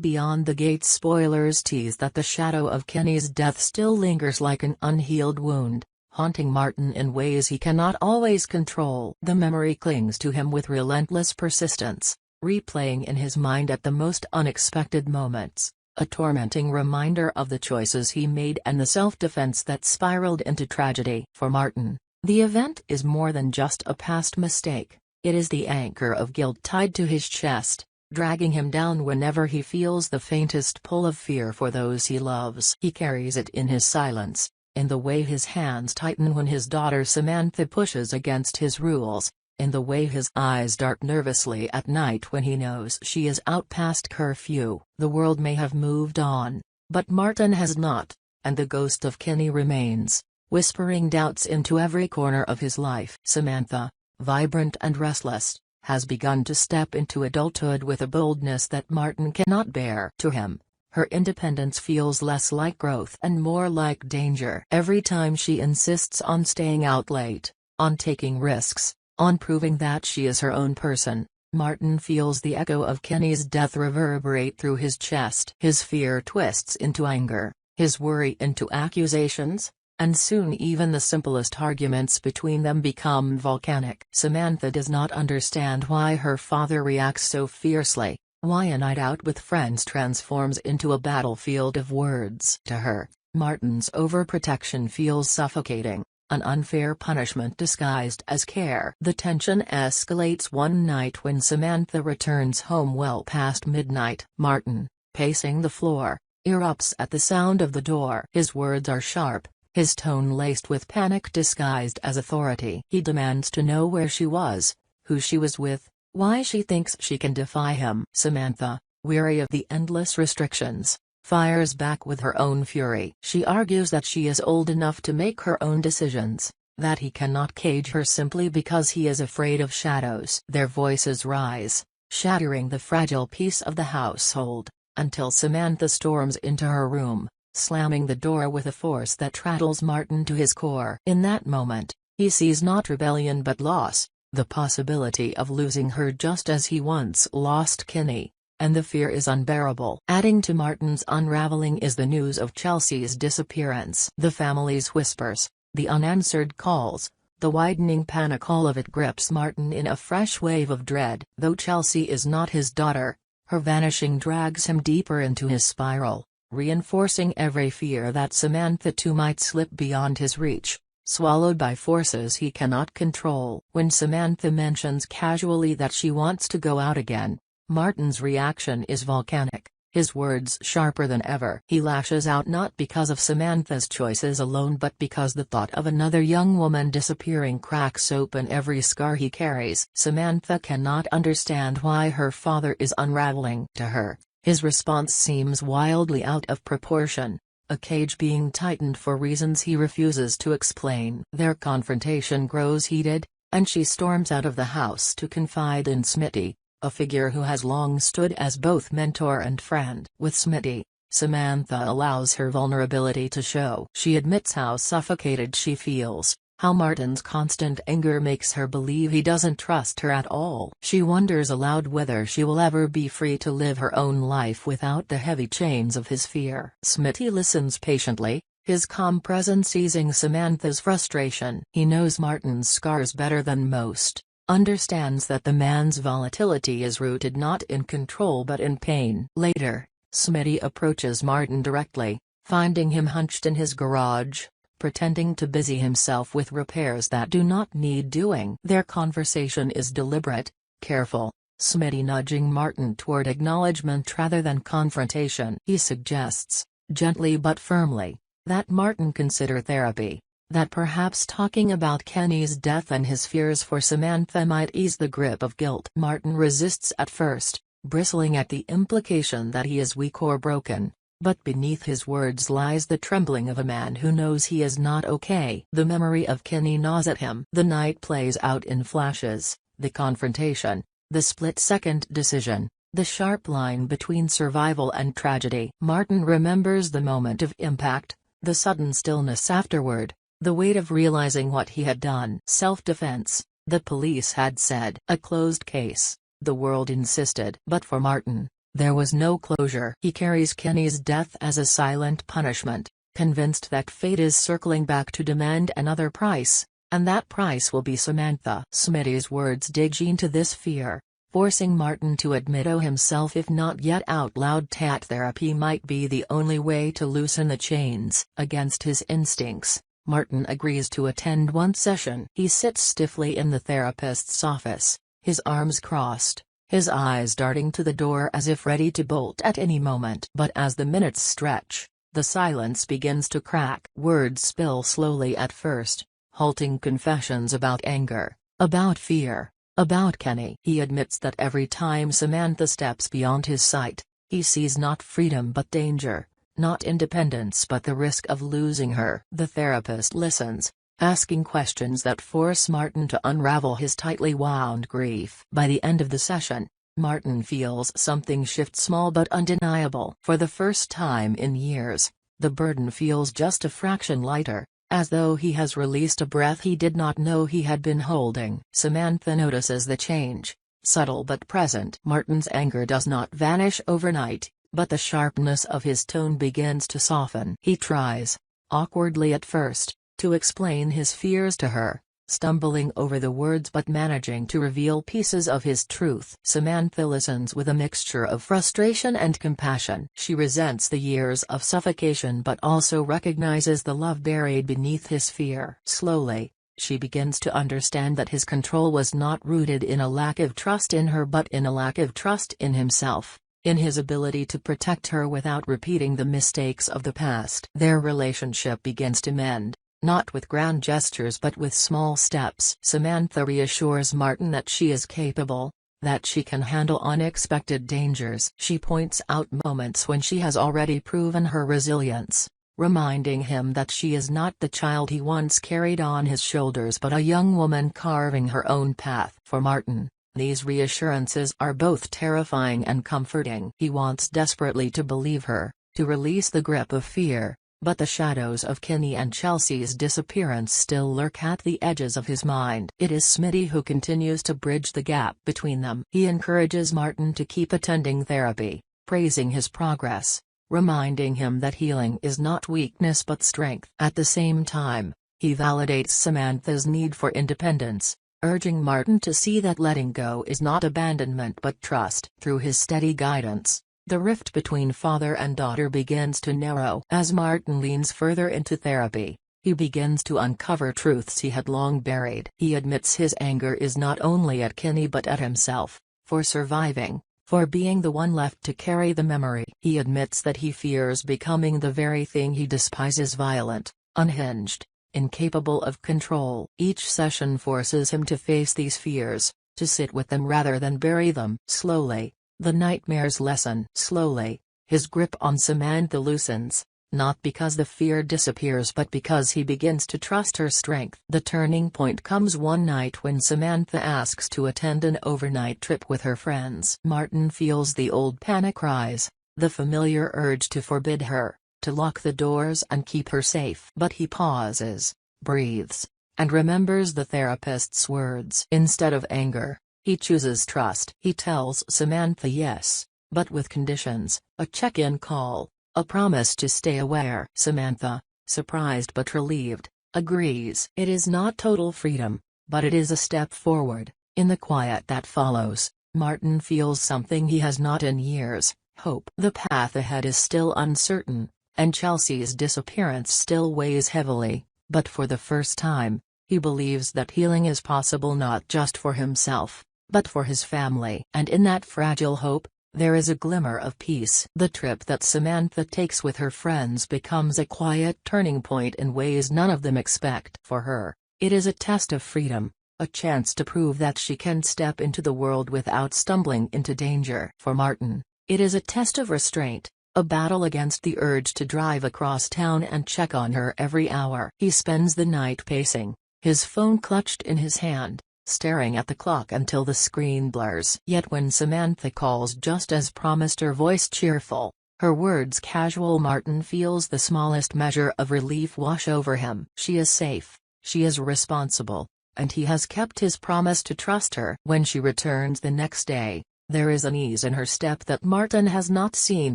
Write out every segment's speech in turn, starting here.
Beyond the gate, spoilers tease that the shadow of Kenny's death still lingers like an unhealed wound, haunting Martin in ways he cannot always control. The memory clings to him with relentless persistence, replaying in his mind at the most unexpected moments, a tormenting reminder of the choices he made and the self-defense that spiraled into tragedy. For Martin, the event is more than just a past mistake, it is the anchor of guilt tied to his chest, dragging him down whenever he feels the faintest pull of fear for those he loves. He carries it in his silence, in the way his hands tighten when his daughter Samantha pushes against his rules, in the way his eyes dart nervously at night when he knows she is out past curfew. The world may have moved on, but Martin has not, and the ghost of Kenny remains, whispering doubts into every corner of his life. Samantha, vibrant and restless, has begun to step into adulthood with a boldness that Martin cannot bear. To him, her independence feels less like growth and more like danger. Every time she insists on staying out late, on taking risks, on proving that she is her own person, Martin feels the echo of Kenny's death reverberate through his chest. His fear twists into anger, his worry into accusations, and soon even the simplest arguments between them become volcanic. Samantha does not understand why her father reacts so fiercely, why a night out with friends transforms into a battlefield of words. To her, Martin's overprotection feels suffocating, an unfair punishment disguised as care. The tension escalates one night when Samantha returns home well past midnight. Martin, pacing the floor, erupts at the sound of the door. His words are sharp, his tone laced with panic disguised as authority. He demands to know where she was, who she was with, why she thinks she can defy him. Samantha, weary of the endless restrictions, fires back with her own fury. She argues that she is old enough to make her own decisions, that he cannot cage her simply because he is afraid of shadows. Their voices rise, shattering the fragile peace of the household, until Samantha storms into her room, slamming the door with a force that rattles Martin to his core. In that moment, he sees not rebellion but loss, the possibility of losing her just as he once lost Kenny, and the fear is unbearable. Adding to Martin's unraveling is the news of Chelsea's disappearance. The family's whispers, the unanswered calls, the widening panic, all of it grips Martin in a fresh wave of dread. Though Chelsea is not his daughter, her vanishing drags him deeper into his spiral, reinforcing every fear that Samantha too might slip beyond his reach, swallowed by forces he cannot control. When Samantha mentions casually that she wants to go out again, Martin's reaction is volcanic, his words sharper than ever. He lashes out not because of Samantha's choices alone but because the thought of another young woman disappearing cracks open every scar he carries. Samantha cannot understand why her father is unraveling. To her, his response seems wildly out of proportion, a cage being tightened for reasons he refuses to explain. Their confrontation grows heated, and she storms out of the house to confide in Smitty, a figure who has long stood as both mentor and friend. With Smitty, Samantha allows her vulnerability to show. She admits how suffocated she feels, how Martin's constant anger makes her believe he doesn't trust her at all. She wonders aloud whether she will ever be free to live her own life without the heavy chains of his fear. Smitty listens patiently, his calm presence easing Samantha's frustration. He knows Martin's scars better than most, understands that the man's volatility is rooted not in control but in pain. Later, Smitty approaches Martin directly, finding him hunched in his garage, pretending to busy himself with repairs that do not need doing. Their conversation is deliberate, careful, Smitty nudging Martin toward acknowledgement rather than confrontation. He suggests, gently but firmly, that Martin consider therapy, that perhaps talking about Kenny's death and his fears for Samantha might ease the grip of guilt. Martin resists at first, bristling at the implication that he is weak or broken, but beneath his words lies the trembling of a man who knows he is not okay. The memory of Kenny gnaws at him. The night plays out in flashes, the confrontation, the split-second decision, the sharp line between survival and tragedy. Martin remembers the moment of impact, the sudden stillness afterward, the weight of realizing what he had done. Self-defense, the police had said. A closed case, the world insisted. But for Martin, There was no closure. He carries Kenny's death as a silent punishment, convinced that fate is circling back to demand another price, and that price will be Samantha. Smitty's words dig into this fear, forcing Martin to admit himself, if not yet out loud, that therapy might be the only way to loosen the chains. Against his instincts, Martin agrees to attend one session. He sits stiffly in the therapist's office, his arms crossed, his eyes darting to the door as if ready to bolt at any moment. But as the minutes stretch, the silence begins to crack. Words spill slowly at first, halting confessions about anger, about fear, about Kenny. He admits that every time Samantha steps beyond his sight, he sees not freedom but danger, not independence but the risk of losing her. The therapist listens, asking questions that force Martin to unravel his tightly wound grief. By the end of the session, Martin feels something shift, small but undeniable. For the first time in years, the burden feels just a fraction lighter, as though he has released a breath he did not know he had been holding. Samantha notices the change, subtle but present. Martin's anger does not vanish overnight, but the sharpness of his tone begins to soften. He tries, awkwardly at first, to explain his fears to her, stumbling over the words but managing to reveal pieces of his truth. Samantha listens with a mixture of frustration and compassion. She resents the years of suffocation but also recognizes the love buried beneath his fear. Slowly, she begins to understand that his control was not rooted in a lack of trust in her but in a lack of trust in himself, in his ability to protect her without repeating the mistakes of the past. Their relationship begins to mend, not with grand gestures but with small steps. Samantha reassures Martin that she is capable, that she can handle unexpected dangers. She points out moments when she has already proven her resilience, reminding him that she is not the child he once carried on his shoulders but a young woman carving her own path. For Martin, these reassurances are both terrifying and comforting. He wants desperately to believe her, to release the grip of fear, but the shadows of Kenny and Chelsea's disappearance still lurk at the edges of his mind. It is Smitty who continues to bridge the gap between them. He encourages Martin to keep attending therapy, praising his progress, reminding him that healing is not weakness but strength. At the same time, he validates Samantha's need for independence, urging Martin to see that letting go is not abandonment but trust. Through his steady guidance, the rift between father and daughter begins to narrow. As Martin leans further into therapy, he begins to uncover truths he had long buried. He admits his anger is not only at Kenny but at himself, for surviving, for being the one left to carry the memory. He admits that he fears becoming the very thing he despises: violent, unhinged, incapable of control. Each session forces him to face these fears, to sit with them rather than bury them. Slowly, the nightmares lessen. Slowly, his grip on Samantha loosens, not because the fear disappears but because he begins to trust her strength. The turning point comes one night when Samantha asks to attend an overnight trip with her friends. Martin feels the old panic rise, the familiar urge to forbid her, to lock the doors and keep her safe. But he pauses, breathes, and remembers the therapist's words. Instead of anger, he chooses trust. He tells Samantha yes, but with conditions: a check-in call, a promise to stay aware. Samantha, surprised but relieved, agrees. It is not total freedom, but it is a step forward. In the quiet that follows, Martin feels something he has not in years: hope. The path ahead is still uncertain, and Chelsea's disappearance still weighs heavily, but for the first time, he believes that healing is possible not just for himself, but for his family. And in that fragile hope, there is a glimmer of peace. The trip that Samantha takes with her friends becomes a quiet turning point in ways none of them expect. For her, it is a test of freedom, a chance to prove that she can step into the world without stumbling into danger. For Martin, it is a test of restraint, a battle against the urge to drive across town and check on her every hour. He spends the night pacing, his phone clutched in his hand, staring at the clock until the screen blurs. Yet when Samantha calls just as promised, her voice cheerful, her words casual, Martin feels the smallest measure of relief wash over him. She is safe, she is responsible, and he has kept his promise to trust her. When she returns the next day, There is an ease in her step that Martin has not seen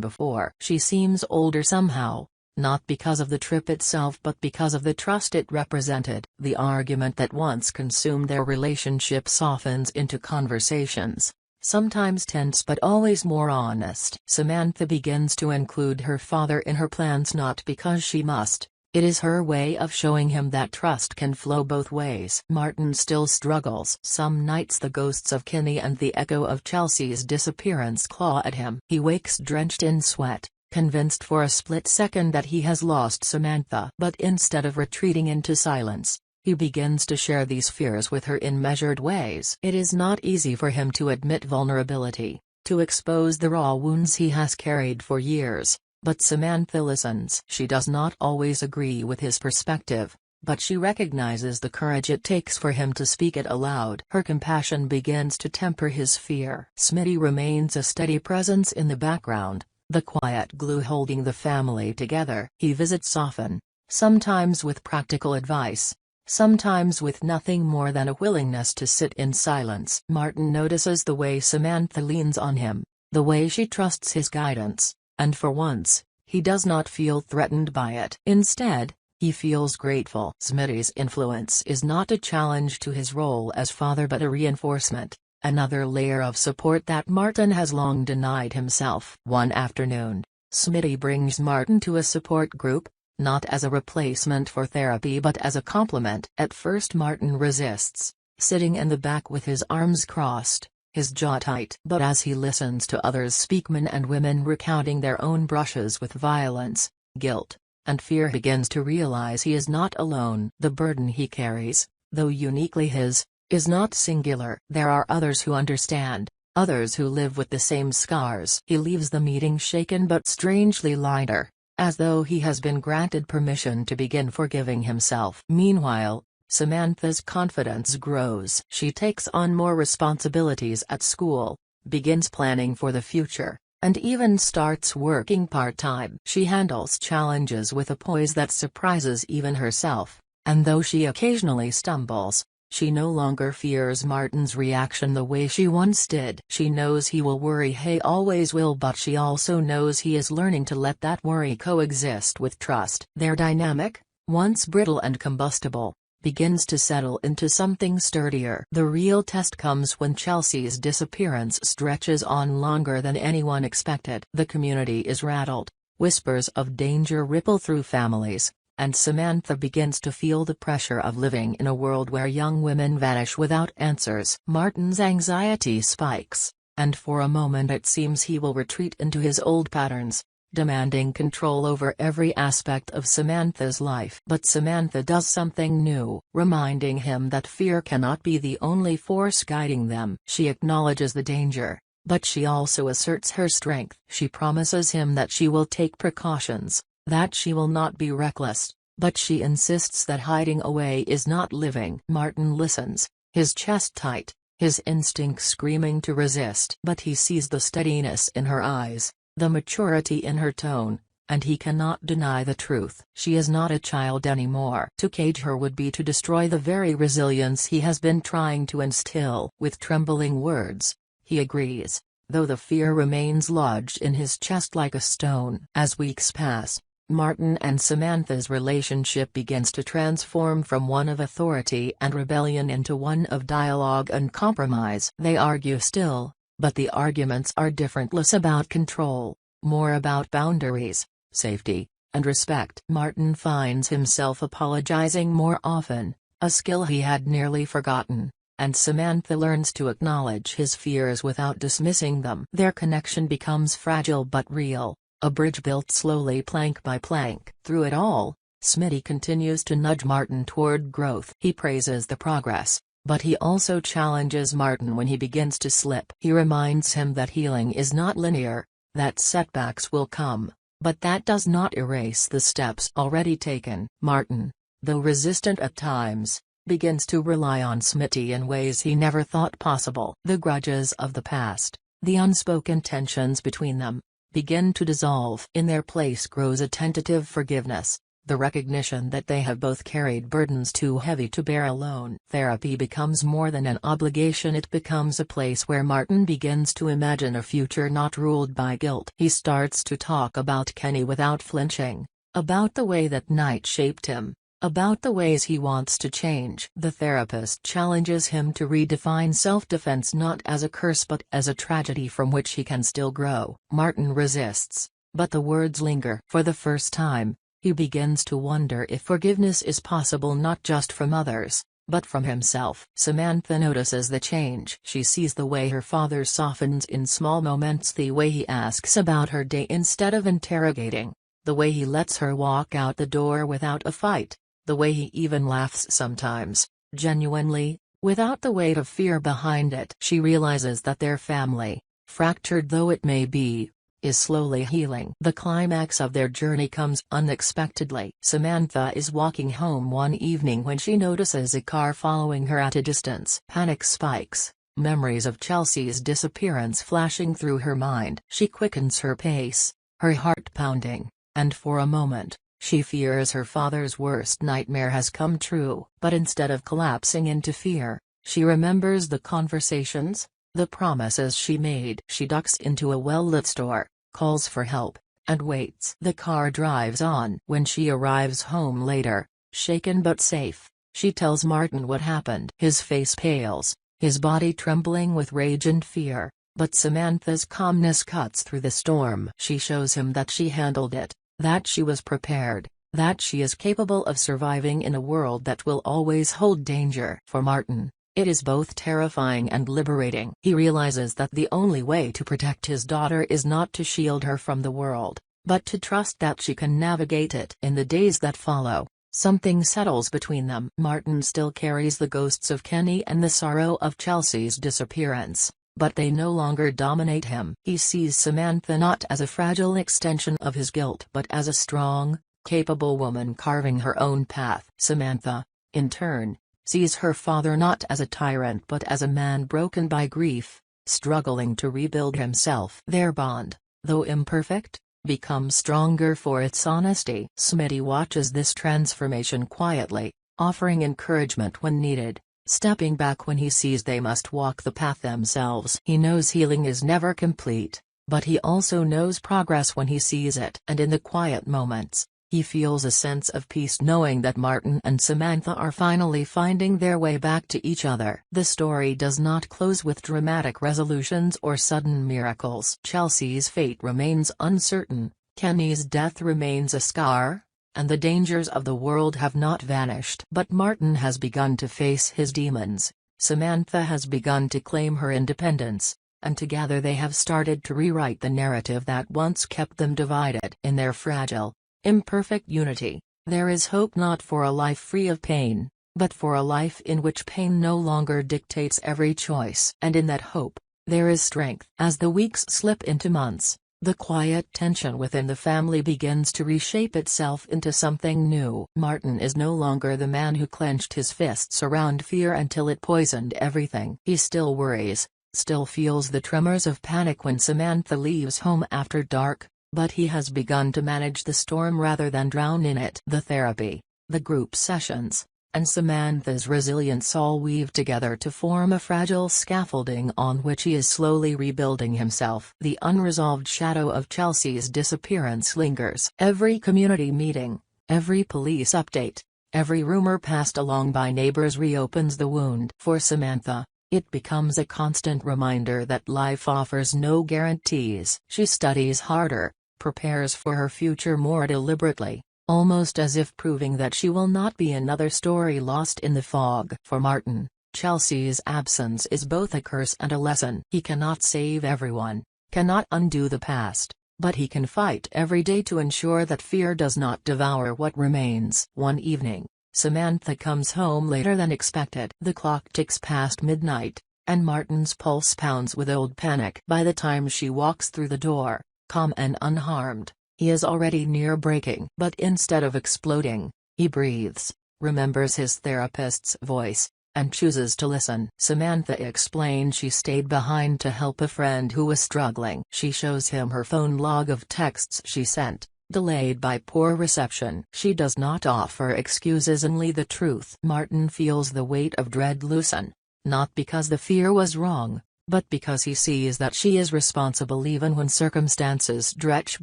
before. She seems older somehow, not because of the trip itself but because of the trust it represented. The argument that once consumed their relationship softens into conversations, sometimes tense but always more honest. Samantha begins to include her father in her plans not because she must. It is her way of showing him that trust can flow both ways. Martin still struggles. Some nights the ghosts of Kenny and the echo of Chelsea's disappearance claw at him. He wakes drenched in sweat, convinced for a split second that he has lost Samantha. But instead of retreating into silence, he begins to share these fears with her in measured ways. It is not easy for him to admit vulnerability, to expose the raw wounds he has carried for years. But Samantha listens. She does not always agree with his perspective, but she recognizes the courage it takes for him to speak it aloud. Her compassion begins to temper his fear. Smitty remains a steady presence in the background, the quiet glue holding the family together. He visits often, sometimes with practical advice, sometimes with nothing more than a willingness to sit in silence. Martin notices the way Samantha leans on him, the way she trusts his guidance. And for once, he does not feel threatened by it. Instead, he feels grateful. Smitty's influence is not a challenge to his role as father but a reinforcement, another layer of support that Martin has long denied himself. One afternoon, Smitty brings Martin to a support group, not as a replacement for therapy but as a complement. At first Martin resists, sitting in the back with his arms crossed, his jaw tight. But as he listens to others speak, men and women recounting their own brushes with violence, guilt, and fear, begins to realize he is not alone. The burden he carries, though uniquely his, is not singular. There are others who understand, others who live with the same scars. He leaves the meeting shaken but strangely lighter, as though he has been granted permission to begin forgiving himself. Meanwhile, Samantha's confidence grows. She takes on more responsibilities at school, begins planning for the future, and even starts working part-time. She handles challenges with a poise that surprises even herself, and though she occasionally stumbles, she no longer fears Martin's reaction the way she once did. She knows he will worry, he always will, but she also knows he is learning to let that worry coexist with trust. Their dynamic, once brittle and combustible, begins to settle into something sturdier. The real test comes when Chelsea's disappearance stretches on longer than anyone expected. The community is rattled, whispers of danger ripple through families, and Samantha begins to feel the pressure of living in a world where young women vanish without answers. Martin's anxiety spikes, and for a moment it seems he will retreat into his old patterns, demanding control over every aspect of Samantha's life. But Samantha does something new, reminding him that fear cannot be the only force guiding them. She acknowledges the danger, but she also asserts her strength. She promises him that she will take precautions, that she will not be reckless, but she insists that hiding away is not living. Martin listens, his chest tight, his instincts screaming to resist. But he sees the steadiness in her eyes, the maturity in her tone, and he cannot deny the truth. She is not a child anymore. To cage her would be to destroy the very resilience he has been trying to instill. With trembling words, he agrees, though the fear remains lodged in his chest like a stone. As weeks pass, Martin and Samantha's relationship begins to transform from one of authority and rebellion into one of dialogue and compromise. They argue still, but the arguments are different, less about control, more about boundaries, safety, and respect. Martin finds himself apologizing more often, a skill he had nearly forgotten, and Samantha learns to acknowledge his fears without dismissing them. Their connection becomes fragile but real, a bridge built slowly plank by plank. Through it all, Smitty continues to nudge Martin toward growth. He praises the progress, but he also challenges Martin when he begins to slip. He reminds him that healing is not linear, that setbacks will come, but that does not erase the steps already taken. Martin, though resistant at times, begins to rely on Smitty in ways he never thought possible. The grudges of the past, the unspoken tensions between them, begin to dissolve. In their place grows a tentative forgiveness, the recognition that they have both carried burdens too heavy to bear alone. Therapy becomes more than an obligation, it becomes a place where Martin begins to imagine a future not ruled by guilt. He starts to talk about Kenny without flinching, about the way that night shaped him, about the ways he wants to change. The therapist challenges him to redefine self-defense not as a curse but as a tragedy from which he can still grow. Martin resists, but the words linger. For the first time, he begins to wonder if forgiveness is possible not just from others, but from himself. Samantha notices the change. She sees the way her father softens in small moments, the way he asks about her day instead of interrogating, the way he lets her walk out the door without a fight, the way he even laughs sometimes, genuinely, without the weight of fear behind it. She realizes that their family, fractured though it may be, is slowly healing. The climax of their journey comes unexpectedly. Samantha is walking home one evening when she notices a car following her at a distance. Panic spikes, memories of Chelsea's disappearance flashing through her mind. She quickens her pace, her heart pounding, and for a moment, she fears her father's worst nightmare has come true. But instead of collapsing into fear, she remembers the conversations, the promises she made. She ducks into a well-lit store, calls for help, and waits. The car drives on. When she arrives home later, shaken but safe, she tells Martin what happened. His face pales, his body trembling with rage and fear, but Samantha's calmness cuts through the storm. She shows him that she handled it, that she was prepared, that she is capable of surviving in a world that will always hold danger. For Martin, it is both terrifying and liberating. He realizes that the only way to protect his daughter is not to shield her from the world, but to trust that she can navigate it. In the days that follow, something settles between them. Martin still carries the ghosts of Kenny and the sorrow of Chelsea's disappearance, but they no longer dominate him. He sees Samantha not as a fragile extension of his guilt but as a strong, capable woman carving her own path. Samantha, in turn, sees her father not as a tyrant but as a man broken by grief, struggling to rebuild himself. Their bond, though imperfect, becomes stronger for its honesty. Smitty watches this transformation quietly, offering encouragement when needed, stepping back when he sees they must walk the path themselves. He knows healing is never complete, but he also knows progress when he sees it. And in the quiet moments, he feels a sense of peace knowing that Martin and Samantha are finally finding their way back to each other. The story does not close with dramatic resolutions or sudden miracles. Chelsea's fate remains uncertain, Kenny's death remains a scar, and the dangers of the world have not vanished. But Martin has begun to face his demons, Samantha has begun to claim her independence, and together they have started to rewrite the narrative that once kept them divided. In their fragile, imperfect unity, there is hope, not for a life free of pain, but for a life in which pain no longer dictates every choice. And in that hope, there is strength. As the weeks slip into months, the quiet tension within the family begins to reshape itself into something new. Martin is no longer the man who clenched his fists around fear until it poisoned everything. He still worries, still feels the tremors of panic when Samantha leaves home after dark, but he has begun to manage the storm rather than drown in it. The therapy, the group sessions, and Samantha's resilience all weave together to form a fragile scaffolding on which he is slowly rebuilding himself. The unresolved shadow of Chelsea's disappearance lingers. Every community meeting, every police update, every rumor passed along by neighbors reopens the wound. For Samantha, it becomes a constant reminder that life offers no guarantees. She studies harder, prepares for her future more deliberately, almost as if proving that she will not be another story lost in the fog. For Martin, Chelsea's absence is both a curse and a lesson. He cannot save everyone, cannot undo the past, but he can fight every day to ensure that fear does not devour what remains. One evening, Samantha comes home later than expected. The clock ticks past midnight, and Martin's pulse pounds with old panic. By the time she walks through the door, calm and unharmed, he is already near breaking. But instead of exploding, he breathes, remembers his therapist's voice, and chooses to listen. Samantha explains she stayed behind to help a friend who was struggling. She shows him her phone log of texts she sent, delayed by poor reception. She does not offer excuses, only the truth. Martin feels the weight of dread loosen, not because the fear was wrong, but because he sees that she is responsible even when circumstances stretch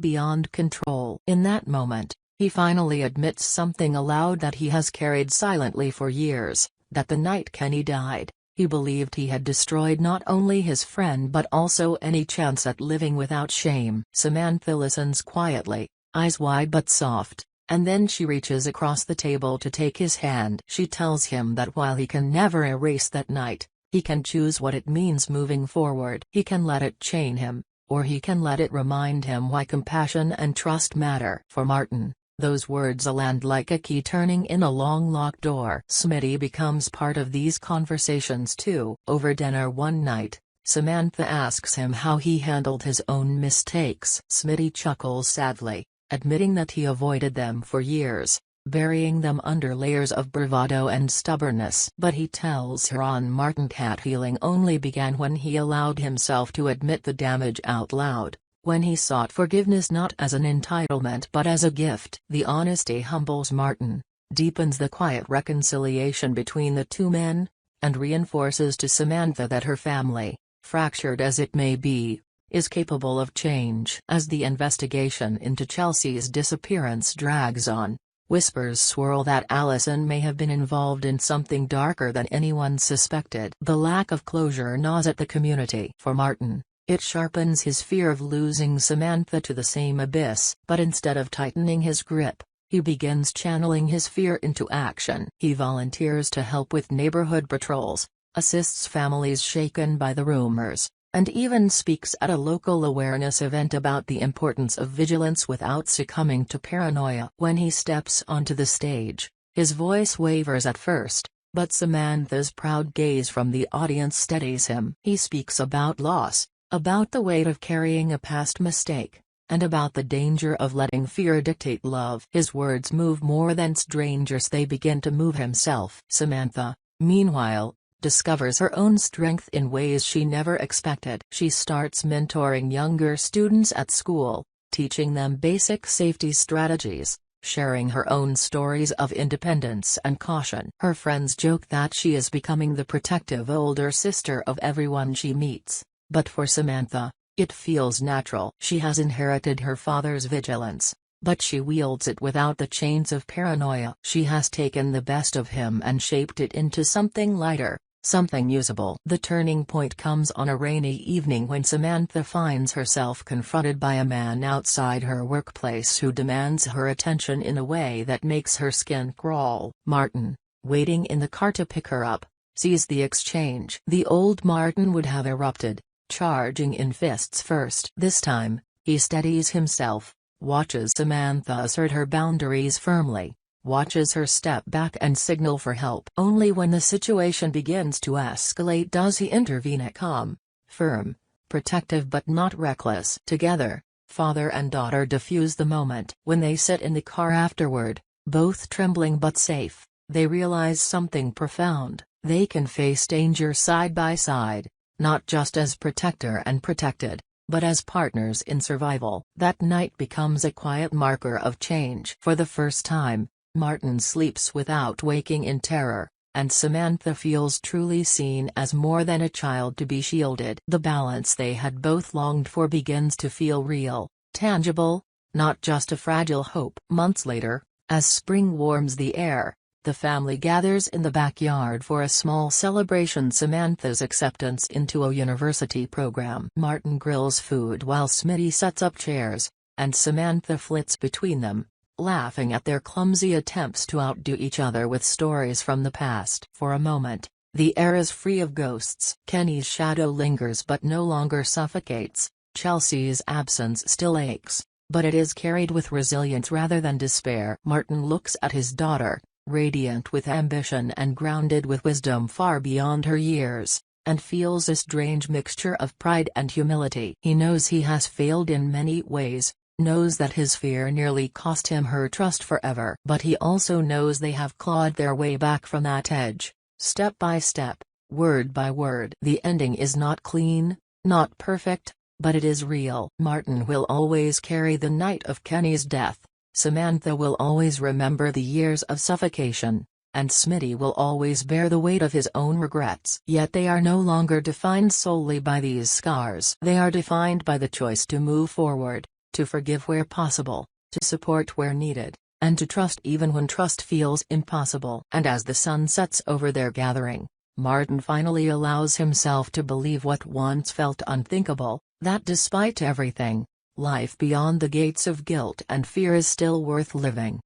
beyond control. In that moment, he finally admits something aloud that he has carried silently for years, that the night Kenny died, he believed he had destroyed not only his friend but also any chance at living without shame. Samantha listens quietly, eyes wide but soft, and then she reaches across the table to take his hand. She tells him that while he can never erase that night, he can choose what it means moving forward. He can let it chain him, or he can let it remind him why compassion and trust matter. For Martin, those words land like a key turning in a long locked door. Smitty becomes part of these conversations too. Over dinner one night, Samantha asks him how he handled his own mistakes. Smitty chuckles sadly, admitting that he avoided them for years, burying them under layers of bravado and stubbornness. But he tells her Martin cat healing only began when he allowed himself to admit the damage out loud, when he sought forgiveness not as an entitlement but as a gift. The honesty humbles Martin, deepens the quiet reconciliation between the two men, and reinforces to Samantha that her family, fractured as it may be, is capable of change. As the investigation into Chelsea's disappearance drags on, whispers swirl that Allison may have been involved in something darker than anyone suspected. The lack of closure gnaws at the community. For Martin, it sharpens his fear of losing Samantha to the same abyss. But instead of tightening his grip, he begins channeling his fear into action. He volunteers to help with neighborhood patrols, assists families shaken by the rumors, and even speaks at a local awareness event about the importance of vigilance without succumbing to paranoia. When he steps onto the stage, his voice wavers at first, but Samantha's proud gaze from the audience steadies him. He speaks about loss, about the weight of carrying a past mistake, and about the danger of letting fear dictate love. His words move more than strangers, they begin to move himself. Samantha, meanwhile, discovers her own strength in ways she never expected. She starts mentoring younger students at school, teaching them basic safety strategies, sharing her own stories of independence and caution. Her friends joke that she is becoming the protective older sister of everyone she meets, but for Samantha, it feels natural. She has inherited her father's vigilance, but she wields it without the chains of paranoia. She has taken the best of him and shaped it into something lighter, something usable. The turning point comes on a rainy evening when Samantha finds herself confronted by a man outside her workplace who demands her attention in a way that makes her skin crawl. Martin, waiting in the car to pick her up, sees the exchange. The old Martin would have erupted, charging in fists first. This time, he steadies himself, watches Samantha assert her boundaries firmly, watches her step back and signal for help. Only when the situation begins to escalate does he intervene, calm, firm, protective but not reckless. Together, father and daughter diffuse the moment. When they sit in the car afterward, both trembling but safe, they realize something profound. They can face danger side by side, not just as protector and protected, but as partners in survival. That night becomes a quiet marker of change. For the first time, Martin sleeps without waking in terror, and Samantha feels truly seen as more than a child to be shielded. The balance they had both longed for begins to feel real, tangible, not just a fragile hope. Months later, as spring warms the air, the family gathers in the backyard for a small celebration: Samantha's acceptance into a university program. Martin grills food while Smitty sets up chairs, and Samantha flits between them, laughing at their clumsy attempts to outdo each other with stories from the past. For a moment, the air is free of ghosts. Kenny's shadow lingers but no longer suffocates. Chelsea's absence still aches, but it is carried with resilience rather than despair. Martin looks at his daughter, radiant with ambition and grounded with wisdom far beyond her years, and feels a strange mixture of pride and humility. He knows he has failed in many ways, knows that his fear nearly cost him her trust forever. But he also knows they have clawed their way back from that edge, step by step, word by word. The ending is not clean, not perfect, but it is real. Martin will always carry the night of Kenny's death, Samantha will always remember the years of suffocation, and Smitty will always bear the weight of his own regrets. Yet they are no longer defined solely by these scars. They are defined by the choice to move forward, to forgive where possible, to support where needed, and to trust even when trust feels impossible. And as the sun sets over their gathering, Martin finally allows himself to believe what once felt unthinkable, that despite everything, life beyond the gates of guilt and fear is still worth living.